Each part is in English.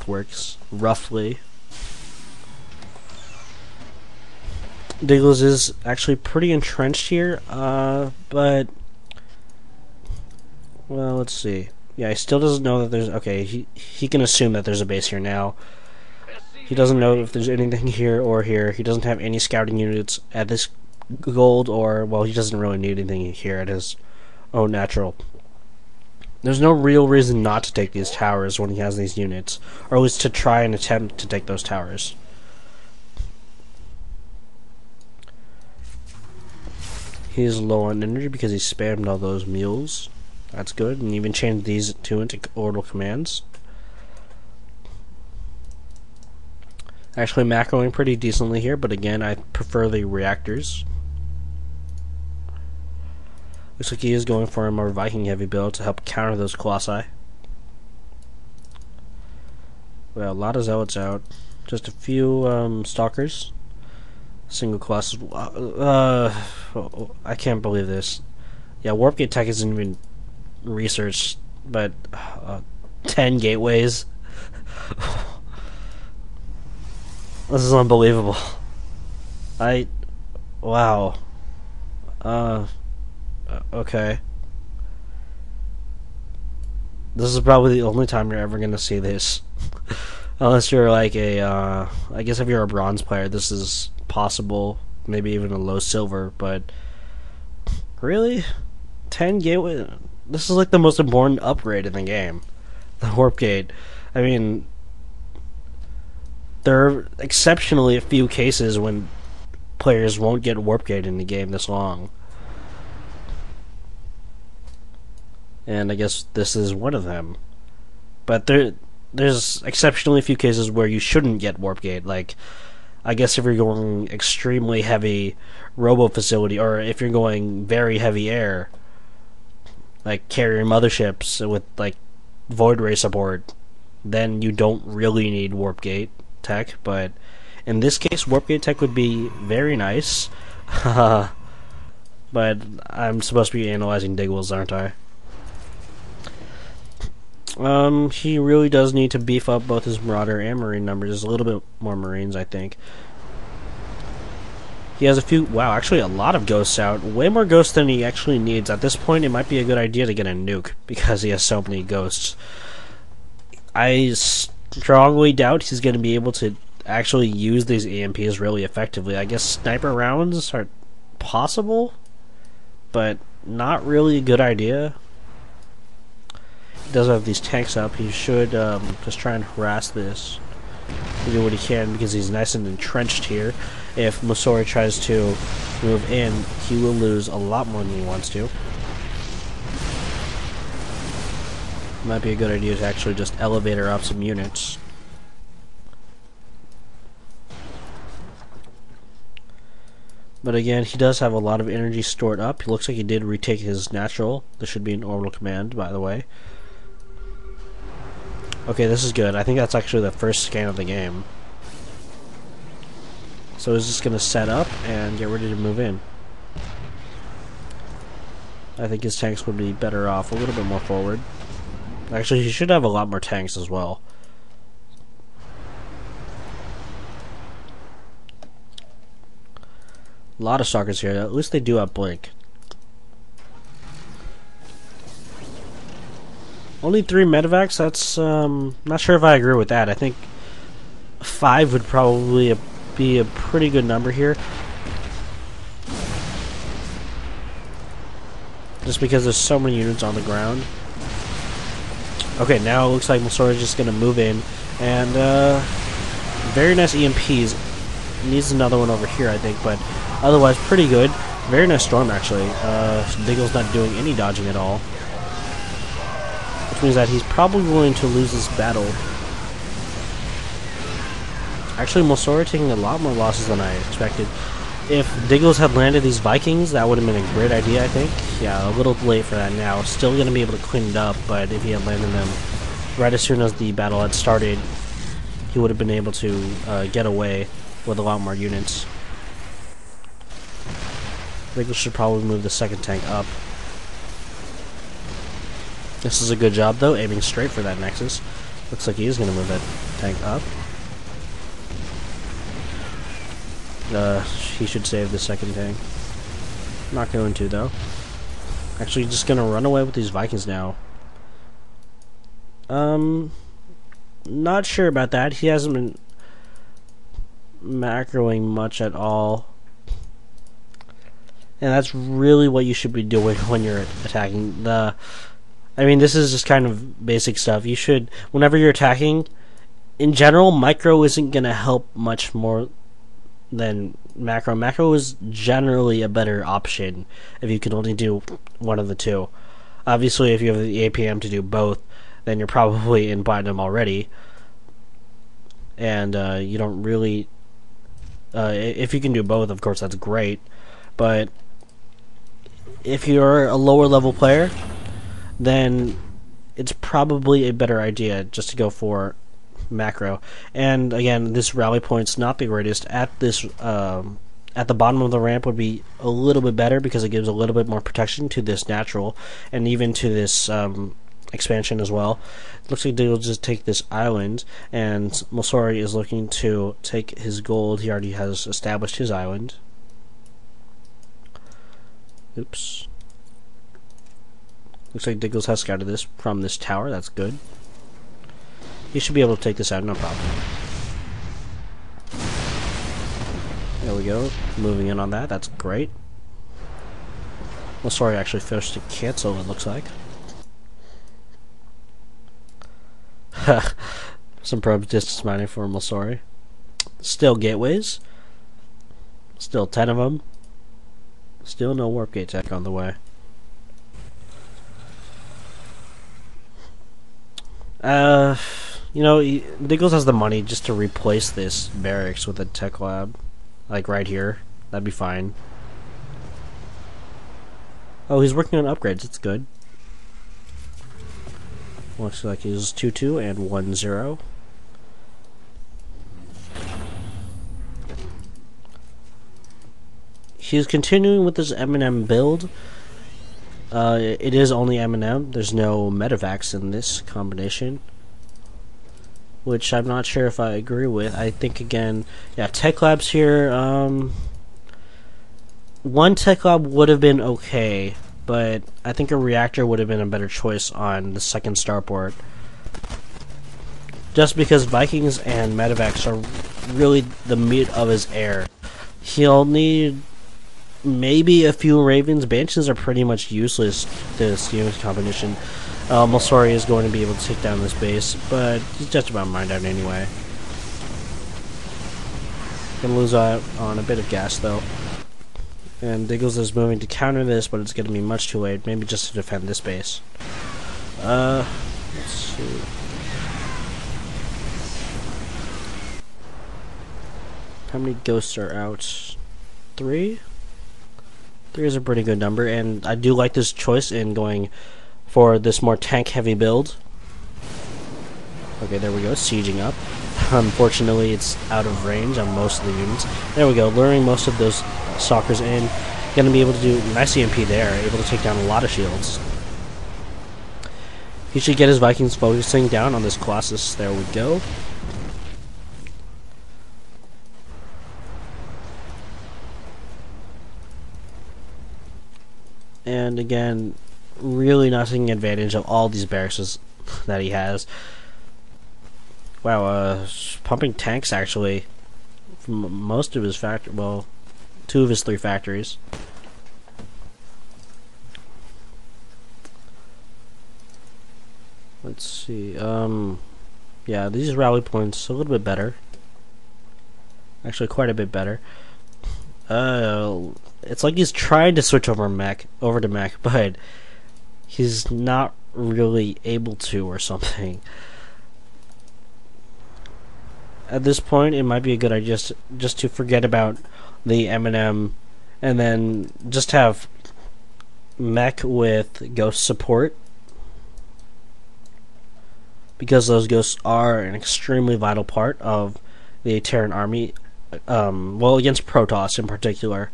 works, roughly. Diggles is actually pretty entrenched here, but... Well, let's see. Yeah, he still doesn't know that there's... Okay, he can assume that there's a base here now. He doesn't know if there's anything here or here. He doesn't have any scouting units at this gold, or... Well, he doesn't really need anything here at his own natural. There's no real reason not to take these towers when he has these units, or at least to try and attempt to take those towers. He's low on energy because he spammed all those mules. That's good, and even changed these two into orbital commands. Actually macroing pretty decently here, but again, I prefer the reactors. Looks like he is going for a more Viking heavy build to help counter those Colossi. Well, a lot of Zealots out. Just a few Stalkers. Single Colossus. I can't believe this. Yeah, Warp Gate Tech isn't even researched, but 10 gateways. This is unbelievable. Wow. Okay. This is probably the only time you're ever gonna see this. Unless you're like a, I guess if you're a bronze player, this is possible. Maybe even a low silver, but... Really? 10 gateway? This is like the most important upgrade in the game. The Warp Gate. I mean... There are exceptionally few cases when players won't get Warp Gate in the game this long. And I guess this is one of them. But there's exceptionally few cases where you shouldn't get Warp Gate. Like, I guess if you're going extremely heavy robo facility, or if you're going very heavy air, like carrier motherships with like Void Ray support, then you don't really need Warp Gate tech. But in this case, Warp Gate tech would be very nice. But I'm supposed to be analyzing Diggles, aren't I? He really does need to beef up both his Marauder and Marine numbers. A little bit more Marines, I think. He has a few... Wow, actually a lot of Ghosts out. Way more Ghosts than he actually needs. At this point, it might be a good idea to get a nuke, because he has so many Ghosts. I strongly doubt he's going to be able to actually use these EMPs really effectively. I guess sniper rounds are possible, but not really a good idea. He does have these tanks up. He should just try and harass this. Do what he can because he's nice and entrenched here. If Mulsori tries to move in, he will lose a lot more than he wants to. Might be a good idea to actually just elevator up some units. But again, he does have a lot of energy stored up. He looks like he did retake his natural. This should be an orbital command, by the way. Okay, this is good. I think that's actually the first scan of the game. So he's just going to set up and get ready to move in. I think his tanks would be better off a little bit more forward. Actually, he should have a lot more tanks as well. A lot of stalkers here. At least they do have Blink. Only 3 medevacs? That's, not sure if I agree with that. I think 5 would probably be a pretty good number here. Just because there's so many units on the ground. Okay, now it looks like Mulsori is just going to move in. And, very nice EMPs. Needs another one over here, I think, but otherwise pretty good. Very nice storm, actually. Diggles not doing any dodging at all. Which means that he's probably going to lose this battle. Actually, Mulsori taking a lot more losses than I expected. If Diggles had landed these Vikings, that would have been a great idea, I think. Yeah, a little late for that now. Still going to be able to clean it up, but if he had landed them right as soon as the battle had started, he would have been able to get away with a lot more units. Diggles should probably move the second tank up. This is a good job, though, aiming straight for that Nexus. Looks like he is going to move it. tank up. He should save the second tank. Not going to, though. Actually, just gonna run away with these Vikings now. Not sure about that. He hasn't been macroing much at all. And that's really what you should be doing when you're attacking. I mean, this is just kind of basic stuff. You should, whenever you're attacking, in general, micro isn't going to help much more than macro. Macro is generally a better option if you can only do one of the two. Obviously, if you have the APM to do both, then you're probably in platinum already. And you don't really... if you can do both, of course, that's great. But if you're a lower level player, then it's probably a better idea just to go for macro. And again, this rally point's not the greatest. At this at the bottom of the ramp would be a little bit better because it gives a little bit more protection to this natural and even to this expansion as well. Looks like they'll just take this island, and Mulsori is looking to take his gold. He already has established his island. Oops. Looks like Diggles has scouted this from this tower. That's good. He should be able to take this out, no problem. There we go. Moving in on that. That's great. Mulsori actually forced to cancel, it looks like. Some probes distance mining for Mulsori. Still gateways. Still 10 of them. Still no warp gate tech on the way. You know, Diggles has the money just to replace this barracks with a tech lab. Like right here. That'd be fine. Oh, he's working on upgrades. That's good. Looks like he's 2-2 and 1-0. He's continuing with this M&M build. It is only M&M. There's no medevacs in this combination, which I'm not sure if I agree with. I think, again, yeah, tech labs here. One tech lab would have been okay, but I think a reactor would have been a better choice on the second starport. Just because Vikings and medevacs are really the meat of his air. He'll need maybe a few Ravens. Banshees are pretty much useless this unit combination. Mulsori is going to be able to take down this base, but he's just about mined out anyway. Gonna lose out on a bit of gas though. And Diggles is moving to counter this, but it's gonna be much too late. Maybe just to defend this base. Let's see. How many ghosts are out? 3? 3 is a pretty good number, and I do like this choice in going for this more tank-heavy build. Okay, there we go, sieging up. Unfortunately, it's out of range on most of the units. There we go, luring most of those stalkers in. Gonna be able to do nice EMP there, able to take down a lot of shields. He should get his Vikings focusing down on this Colossus. There we go. And again, really not taking advantage of all these barracks that he has. Wow, pumping tanks actually from most of his factory. Well, 2 of his 3 factories. Let's see. Yeah, these rally points a little bit better. Actually, quite a bit better. It's like he's trying to switch over to mech, but he's not really able to or something. At this point, it might be a good idea just to forget about the M&M and then just have mech with ghost support, because those ghosts are an extremely vital part of the Terran army. Well, against Protoss in particular.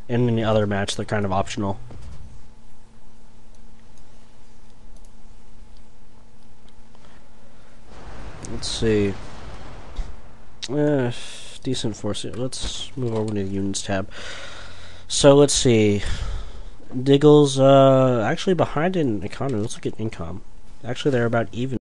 In any other match, they're kind of optional. Let's see. Decent force. Let's move over to the units tab. So let's see. Diggles, actually behind in economy. Let's look at income. Actually, they're about even.